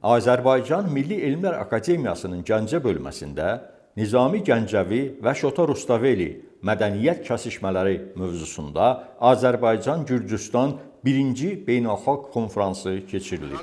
Azərbaycan Milli Elmlər Akademiyasının Gəncə bölməsində Nizami Gəncəvi və Şota Rustaveli mədəniyyət kəsişmələri mövzusunda Azərbaycan-Gürcüstan 1-ci beynəlxalq konfransı keçirilir.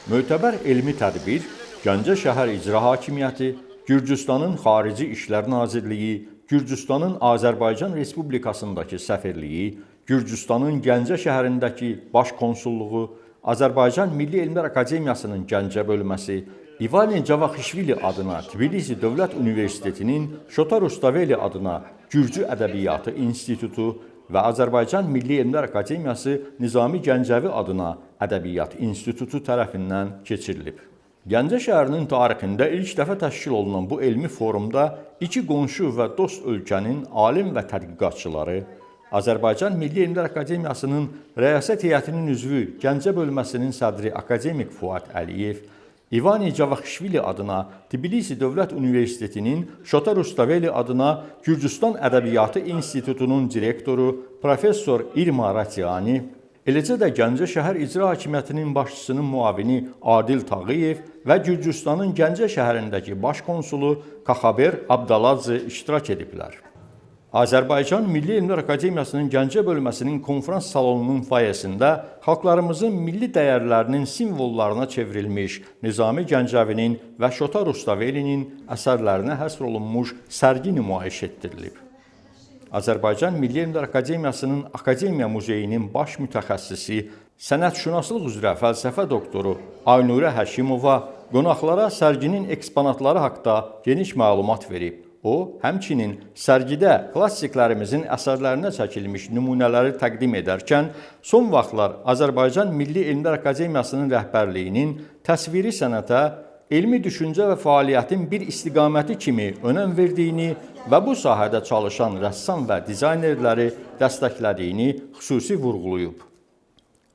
Mötəbər elmi tədbir Gəncə şəhər İcra Hakimiyyəti, Gürcüstanın Xarici İşlər Nazirliyi, Gürcüstanın Azərbaycan Respublikasındakı səfirliyi, Gürcüstanın Gəncə şəhərindəki baş konsulluğu, Azərbaycan Milli Elmlər Akademiyasının Gəncə bölməsi, İvani Cavaxişvili adına Tbilisi Dövlət Universitetinin Şota Rustaveli adına Gürcü Ədəbiyyatı İnstitutu və Azərbaycan Milli Elmlər Akademiyası Nizami Gəncəvi adına Ədəbiyyat İnstitutu tərəfindən keçirilib. Gəncə şəhərinin tarixində ilk dəfə təşkil olunan bu elmi forumda iki qonşu və dost ölkənin alim və tədqiqatçıları, Azərbaycan Milli Elmlər Akademiyasının rəyasət heyətinin üzvü Gəncə bölməsinin sədri akademik Fuad Əliyev, İvani Cavaxişvili adına Tbilisi Dövlət Universitetinin Şota Rustaveli adına Gürcüstan Ədəbiyyatı İnstitutunun direktoru professor İrma Ratyani, eləcə də Gəncə şəhər İcra Hakimiyyətinin başçısının müavini Adil Tağıyev və Gürcüstanın Gəncə şəhərindəki baş konsulu Kaxaber Abdaladze iştirak ediblər. Azərbaycan Milli Elmlər Akademiyasının Gəncə bölməsinin konfrans salonunun fayesində xalqlarımızın milli dəyərlərinin simvollarına çevrilmiş Nizami Gəncəvinin və Şota Rustavelinin əsərlərinə həsr olunmuş sərgi nümayiş etdirilib. Azərbaycan Milli Elmlər Akademiyasının Akademiya Muzeyinin baş mütəxəssisi, sənətşünaslıq üzrə fəlsəfə doktoru Aynurə Həşimova qonaqlara sərginin eksponatları haqqında geniş məlumat verib. O, həmçinin sərgidə klassiklərimizin əsərlərinə çəkilmiş nümunələri təqdim edərkən, son vaxtlar Azərbaycan Milli Elmlər Akademiyasının rəhbərliyinin təsviri sənətə, elmi düşüncə və fəaliyyətin bir istiqaməti kimi önəm verdiyini və bu sahədə çalışan rəssam və dizaynerləri dəstəklədiyini xüsusi vurğulayıb.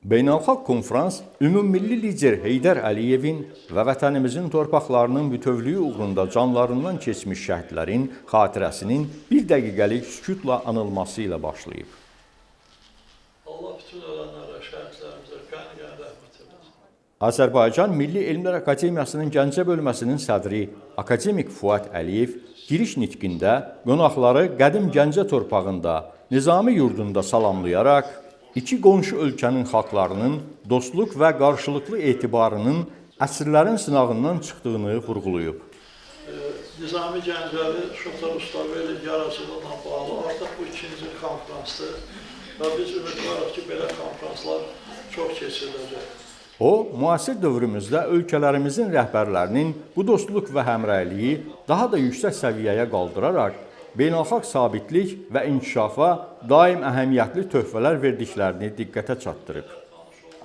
Beynəlxalq konfrans ümummilli lider Heydər Əliyevin və vətənimizin torpaqlarının bütövlüyü uğrunda canlarından keçmiş şəhidlərin xatirəsinin bir dəqiqəlik sükutla anılması ilə başlayıb. Allah bütün ölenlere, şəhidlərimizə qəni-qəni rəhmət eləsin. Azərbaycan Milli Elmlər Akademiyasının Gəncə bölməsinin sədri akademik Fuad Əliyev giriş nitqində qonaqları qədim Gəncə torpağında, Nizami yurdunda salamlayaraq, İki qonşu ölkənin xalqlarının dostluq və qarşılıqlı etibarının əsrlərin sınağından çıxdığını vurğulayıb. Nizami Gəncəvi, Şota Rustaveli yaradıcılığına bağlı artıq bu ikinci konfransdır və biz ümidvarıq ki, belə konfranslar çox keçiriləcək. O, müasir dövrümüzdə ölkələrimizin rəhbərlərinin bu dostluq və həmrəyliyi daha da yüksək səviyyəyə qaldıraraq, beynəlxalq sabitlik və inkişafa daim əhəmiyyətli töhfələr verdiklərini diqqətə çatdırıb.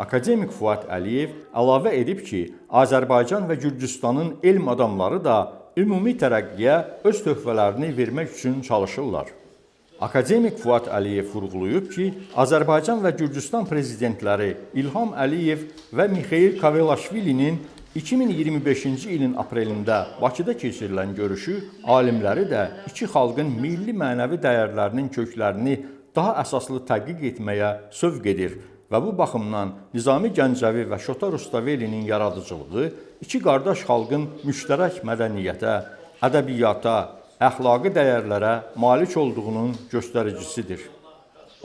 Akademik Fuad Əliyev əlavə edib ki, Azərbaycan və Gürcüstanın elm adamları da ümumi tərəqqiyə öz töhfələrini vermək üçün çalışırlar. Akademik Fuad Əliyev vurğulayıb ki, Azərbaycan və Gürcüstan prezidentləri İlham Əliyev və Mixail Kavelaşvilinin 2025-ci ilin aprelində Bakıda keçirilən görüşü alimləri də iki xalqın milli mənəvi dəyərlərinin köklərini daha əsaslı tədqiq etməyə sövq edir və bu baxımdan Nizami Gəncəvi və Şota Rustavelinin yaradıcılığı iki qardaş xalqın müştərək mədəniyyətə, ədəbiyyata, əxlaqi dəyərlərə malik olduğunun göstəricisidir.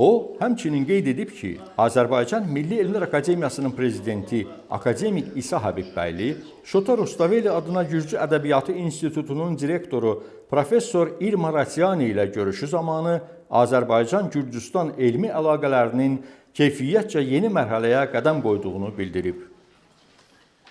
O, həmçinin qeyd edib ki, Azərbaycan Milli Elmlər Akademiyasının prezidenti akademik İsa Həbibbəyli, Şota Rustaveli adına Gürcü Ədəbiyyatı İnstitutunun direktoru professor İrma Ratyani ilə görüşü zamanı Azərbaycan-Gürcüstan elmi əlaqələrinin keyfiyyətcə yeni mərhələyə qədəm qoyduğunu bildirib.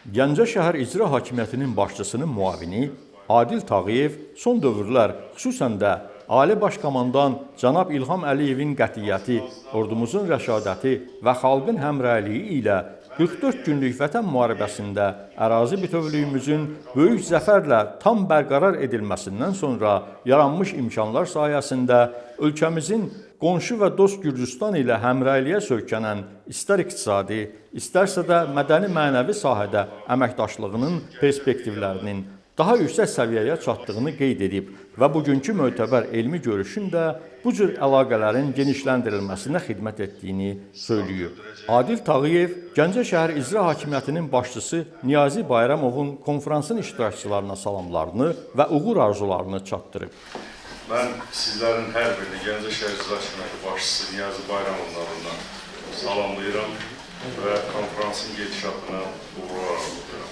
Gəncə şəhər İcra Hakimiyyətinin başçısının müavini Adil Tağıyev son dövrlər, xüsusən də Ali Baş Komandan cənab İlham Əliyevin qətiyyəti, ordumuzun rəşadəti və xalqın həmrəyliyi ilə 44 günlük vətən müharibəsində ərazi bütövlüyümüzün böyük zəfərlə tam bərqərar edilməsindən sonra yaranmış imkanlar sayəsində ölkəmizin qonşu və dost Gürcüstan ilə həmrəyliyə söykənən istər iqtisadi, istərsə də mədəni-mənəvi sahədə əməkdaşlığının perspektivlərinin daha yüksək səviyyəyə çatdığını qeyd edib və bugünkü mötəbər elmi görüşün də bu cür əlaqələrin genişləndirilməsinə xidmət etdiyini söylüyor. Adil Tağıyev Gəncə şəhər İcra Hakimiyyətinin başçısı Niyazi Bayramovun konferansın iştirakçılarına salamlarını və uğur arzularını çatdırıb. Mən sizlərin hər birini Gəncə şəhər İcra Hakimiyyəti başçısı Niyazi Bayramovun adından salamlayıram və konferansın gedişatına uğurlar arzulayıram.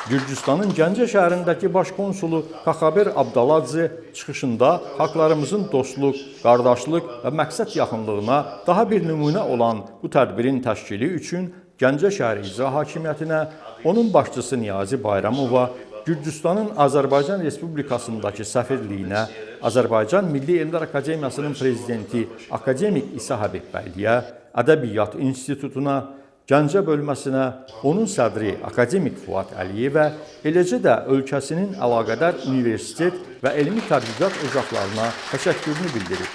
Gürcüstanın Gəncə şəhərindəki baş konsulu Kaxaber Abdaladze çıxışında haqlarımızın dostluq, qardaşlıq və məqsəd yaxınlığına daha bir nümunə olan bu tədbirin təşkili üçün Gəncə şəhər İcra Hakimiyyətinə, onun başçısı Niyazi Bayramova, Gürcüstanın Azərbaycan Respublikasındakı səfirliyinə, Azərbaycan Milli Elmlər Akademiyasının prezidenti Akademik İsa Həbibbəyliyə, Ədəbiyyat İnstitutuna, Gəncə bölməsinə, onun sədri Akademik Fuad Əliyevə, eləcə də ölkəsinin əlaqədar universitet və elmi tədqiqat ocaqlarına təşəkkürünü bildirib.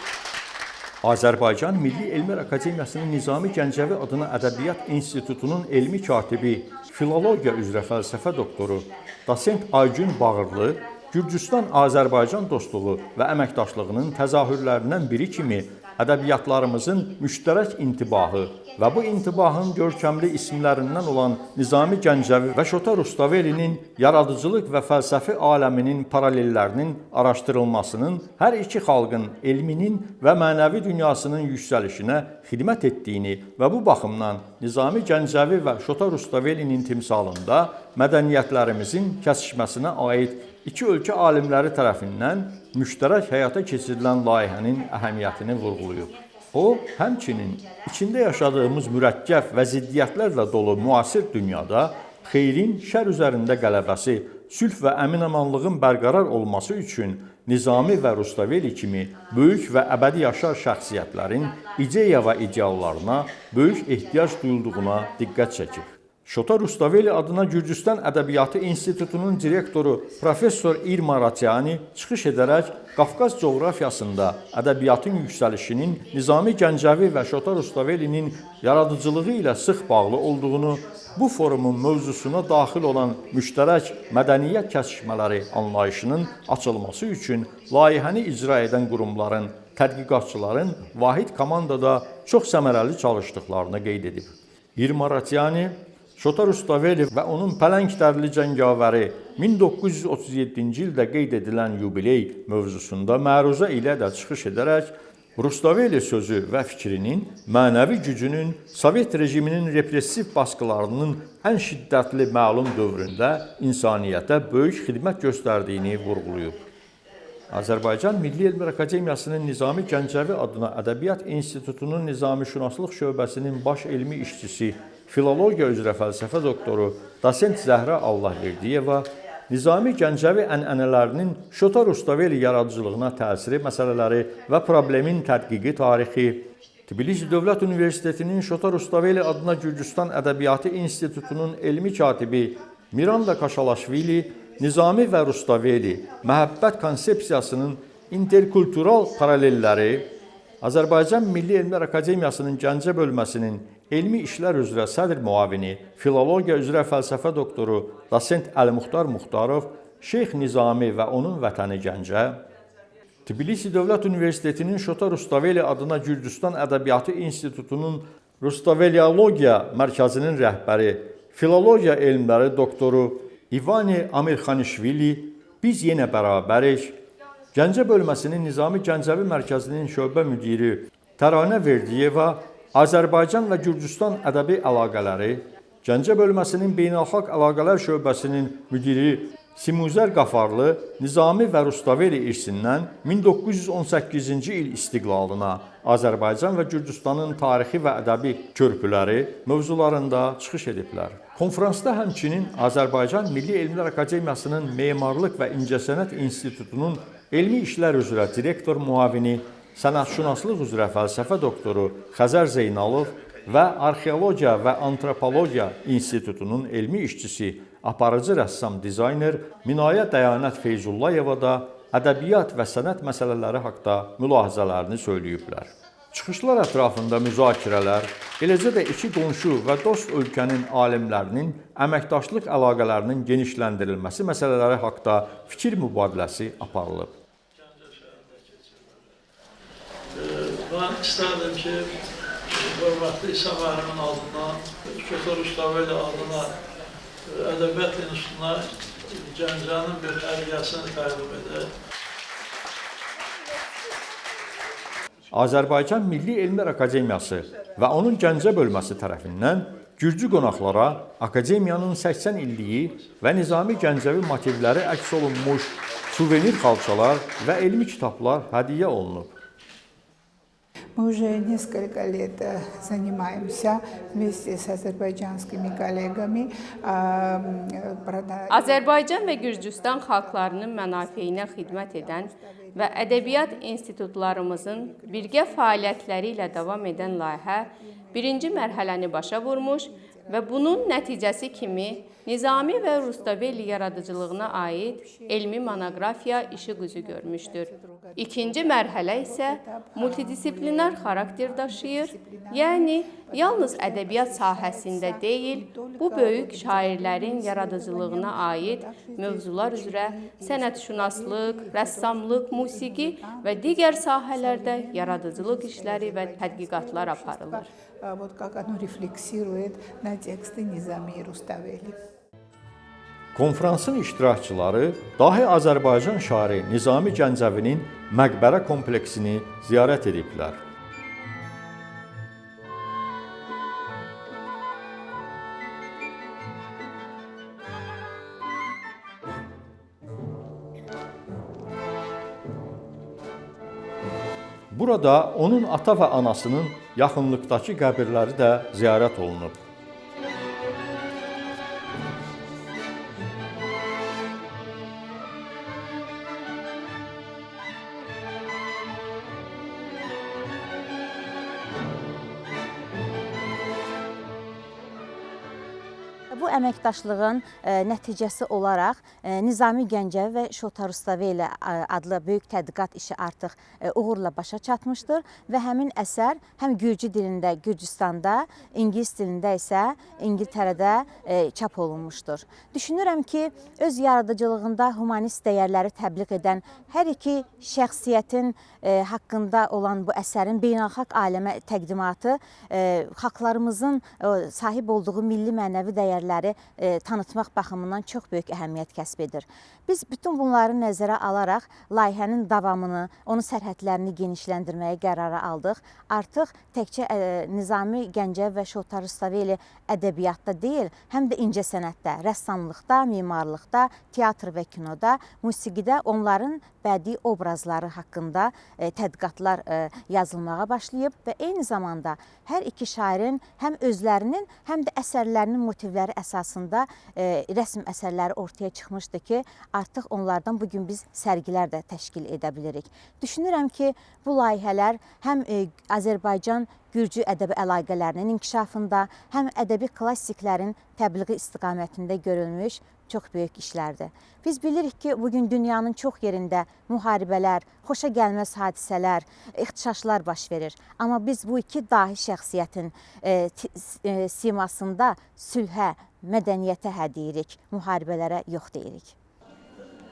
Azərbaycan Milli Elmlər Akademiyasının Nizami Gəncəvi adına Ədəbiyyat İnstitutunun elmi katibi, filologiya üzrə fəlsəfə doktoru, dosent Aygün Bağırlı, Gürcüstan-Azərbaycan dostluğu və əməkdaşlığının təzahürlərindən biri kimi ədəbiyyatlarımızın müştərək intibahı və bu intibahın görkəmli isimlərindən olan Nizami Gəncəvi və Şota Rustavelinin yaradıcılıq və fəlsəfi aləminin paralellərinin araşdırılmasının hər iki xalqın elminin və mənəvi dünyasının yüksəlişinə xidmət etdiyini və bu baxımdan Nizami Gəncəvi və Şota Rustavelinin timsalında mədəniyyətlərimizin kəsişməsinə aid iki ölkə alimləri tərəfindən müştərək həyata keçirilən layihənin əhəmiyyətini vurğulayıb. O, həmçinin içində yaşadığımız mürəkkəb və ziddiyyətlərlə dolu müasir dünyada xeyrin şər üzərində qələbəsi, sülh və əmin-amanlığın bərqərar olması üçün Nizami və Rustaveli kimi böyük və əbədi yaşar şəxsiyyətlərin ideya və ideallarına böyük ehtiyac duyulduğuna diqqət çəkib. Şota Rustaveli adına Gürcüstan Ədəbiyyatı İnstitutunun direktoru Professor İrma Ratyani çıxış edərək Qafqaz coğrafiyasında ədəbiyyatın yüksəlişinin Nizami Gəncəvi və Şota Rustavelinin yaradıcılığı ilə sıx bağlı olduğunu, bu forumun mövzusuna daxil olan müştərək mədəniyyət kəsişmələri anlayışının açılması üçün layihəni icra edən qurumların, tədqiqatçıların vahid komandada çox səmərəli çalışdıqlarını qeyd edib. İrma Ratyani, Şota Rustaveli və onun pələngdərli cəngavəri 1937-ci ildə qeyd edilən yubiley mövzusunda məruzə ilə də çıxış edərək, Rustaveli sözü və fikrinin, mənəvi gücünün Sovet rejiminin repressiv baskılarının ən şiddətli məlum dövründə insaniyyətə böyük xidmət göstərdiyini vurğulayıb. Azərbaycan Milli Elmlər Akademiyasının Nizami Gəncəvi adına Ədəbiyyat İnstitutunun Nizamişünaslıq şöbəsinin baş elmi işçisi, filologiya üzrə fəlsəfə doktoru, dosent Zəhra Allahverdiyeva, Nizami Gəncəvi ənənələrinin Şota Rustaveli yaradıcılığına təsiri məsələləri və problemin tədqiqi tarixi, Tbilisi Dövlət Universitetinin Şota Rustaveli adına Gürcüstan Ədəbiyyatı İnstitutunun elmi katibi Miranda Kaşalaşvili, Nizami və Rustaveli, məhəbbət konsepsiyasının interkultural paralelləri, Azərbaycan Milli Elmlər Akademiyasının Gəncə bölməsinin elmi işlər üzrə sədr müavini, filologiya üzrə fəlsəfə doktoru, dosent Əli-Muxtar Muxtarov, Şeyx Nizami və onun vətəni Gəncə, Tbilisi Dövlət Universitetinin Şota Rustaveli adına Gürcüstan Ədəbiyyatı İnstitutunun Rustaveliologiya mərkəzinin rəhbəri, filologiya elmləri doktoru İvani Amirxanişvili, biz yenə bərabərik, Gəncə bölməsinin Nizami Gəncəvi mərkəzinin şöbə müdiri Təranə Verdiyeva, Azərbaycan və Gürcüstan ədəbi əlaqələri, Gəncə bölməsinin beynəlxalq əlaqələr şöbəsinin müdiri Simuzər Qafarlı, Nizami və Rustaveli irsindən 1918-ci il istiqlalına, Azərbaycan və Gürcüstanın tarixi və ədəbi körpüləri mövzularında çıxış ediblər. Konferansda həmçinin Azərbaycan Milli Elmlər Akademiyasının Memarlıq və İncəsənət İnstitutunun elmi işlər üzrə direktor müavini, sənətşünaslıq üzrə fəlsəfə doktoru Xəzər Zeynalov və Arxeologiya və Antropologiya İnstitutunun elmi işçisi, aparıcı rəssam dizayner Minayə Dəyanət Feyzullayeva da ədəbiyyat və sənət məsələləri haqqında mülahizələrini söyləyiblər. Çıxışlar ətrafında müzakirələr, eləcə də iki qonşu və dost ölkənin alimlərinin əməkdaşlıq əlaqələrinin genişləndirilməsi məsələləri haqqında fikir mübadiləsi aparılıb. Ben isterdim ki, hörmətli İsa müəllimin adından, Şoför Rustaveli adına Ədəbiyyat İnstitutuna Gəncənin bir əliyəsini təqdim edək. Azərbaycan Milli Elmlər Akademiyası və onun Gəncə bölməsi tərəfindən gürcü qonaqlara Akademiyanın 80 illiyi və Nizami Gəncəvi motivləri əks olunmuş suvenir xalçalar və elmi kitablar hədiyyə olunub. Мы уже несколько лет занимаемся вместе с азербайджанскими коллегами. Azərbaycan və Gürcüstan xalqlarının mənafeyinə xidmət edən və ədəbiyyat institutlarımızın birgə fəaliyyətləri ilə davam edən layihə birinci mərhələni başa vurmuş və bunun nəticəsi kimi Nizami və Rustaveli yaradıcılığına aid elmi monoqrafiya işıq üzü görmüşdür. İkinci mərhələ isə multidisiplinar xarakter daşıyır, yəni yalnız ədəbiyyat sahəsində deyil, bu böyük şairlərin yaradıcılığına aid mövzular üzrə sənətşünaslıq, rəssamlıq, musiqi və digər sahələrdə yaradıcılıq işləri və tədqiqatlar aparılır. Вот как оно рефлексирует на тексты Низами и Руставели. Konfransın iştirakçıları dahi Azərbaycan şairi Nizami Gəncəvinin məqbərə kompleksini ziyarət ediblər. Burada onun ata və anasının yaxınlıqdakı qəbirləri də ziyarət olunub. Bu əməkdaşlığın nəticəsi olaraq Nizami Gəncəvi və Şota Rustaveli adlı böyük tədqiqat işi artıq uğurla başa çatmışdır və həmin əsər həm Gürcü dilində Gürcüstanda, İngilis dilində isə İngiltərədə çap olunmuşdur. Düşünürəm ki, öz yaradıcılığında humanist dəyərləri təbliğ edən hər iki şəxsiyyətin haqqında olan bu əsərin beynəlxalq aləmə təqdimatı xalqlarımızın sahib olduğu milli mənəvi dəyərləri tanıtmaq baxımından çox böyük əhəmiyyət kəsb edir. Biz bütün bunları nəzərə alaraq layihənin davamını, onun sərhədlərini genişləndirməyə qərarı aldıq. Artıq təkcə Nizami Gəncəvi və Şota Rustaveli ədəbiyyatda deyil, həm də incəsənətdə, rəssamlıqda, mimarlıqda, teatr və kinoda, musiqidə onların bədii obrazları haqqında tədqiqatlar yazılmağa başlayıb və eyni zamanda hər iki şairin həm özlərinin, həm də əsərlərinin motivləri əsasında rəsm əsərləri ortaya çıxmışdı ki, artıq onlardan bugün biz sərgilər də təşkil edə bilirik. Düşünürəm ki, bu layihələr həm Azərbaycan Gürcü ədəbi əlaqələrinin inkişafında, həm ədəbi klassiklərin təbliği istiqamətində görülmüş çox böyük işlərdir. Biz bilirik ki, bugün dünyanın çox yerində müharibələr, xoşa gəlməz hadisələr, ixtişaşlar baş verir. Amma biz bu iki dahi şəxsiyyətin simasında sülhə, mədəniyyətə hə deyirik, müharibələrə yox deyirik.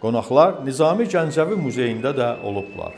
Qonaqlar Nizami Gəncəvi muzeyində də olublar.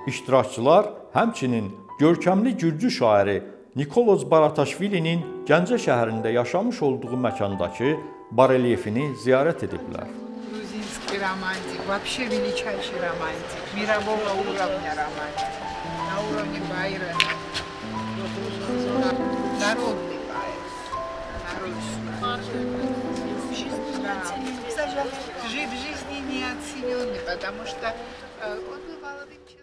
İştirakçılar həmçinin görkəmli Gürcü şairi Nikolos Barataşvilinin Gəncə şəhərində yaşamış olduğu məkandakı barelyefini ziyarət ediblər. Грузинский романтик, вообще величайший романтик, мирового уровня романтик, на уровне Байрона, народный поэт, в жизни неоцененный, потому что он был молодым человеком.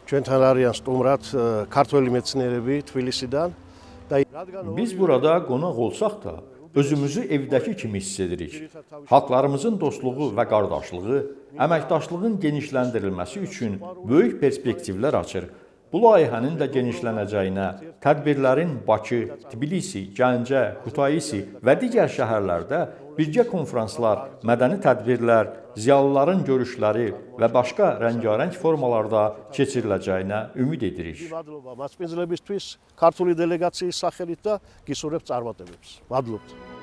ჩვენთან არიან სტუმრად ქართველი მეცნიერები თბილისიდან Biz burada qonaq olsaq da, özümüzü evdəki kimi hiss edirik. Xalqlarımızın dostluğu və qardaşlığı, əməkdaşlığın genişləndirilməsi üçün böyük perspektivlər açır. Bu layihənin də genişlənəcəyinə, tədbirlərin Bakı, Tbilisi, Gəncə, Kutaisi və digər şəhərlərdə birgə konfranslar, mədəni tədbirlər, ziyalıların görüşləri və başqa rəngarəng formalarda keçiriləcəyinə ümid edirik. მასპინძლებისთვის ქართული დელეგაციის სახელით და გისურვებთ წარმატებებს. მადლობთ.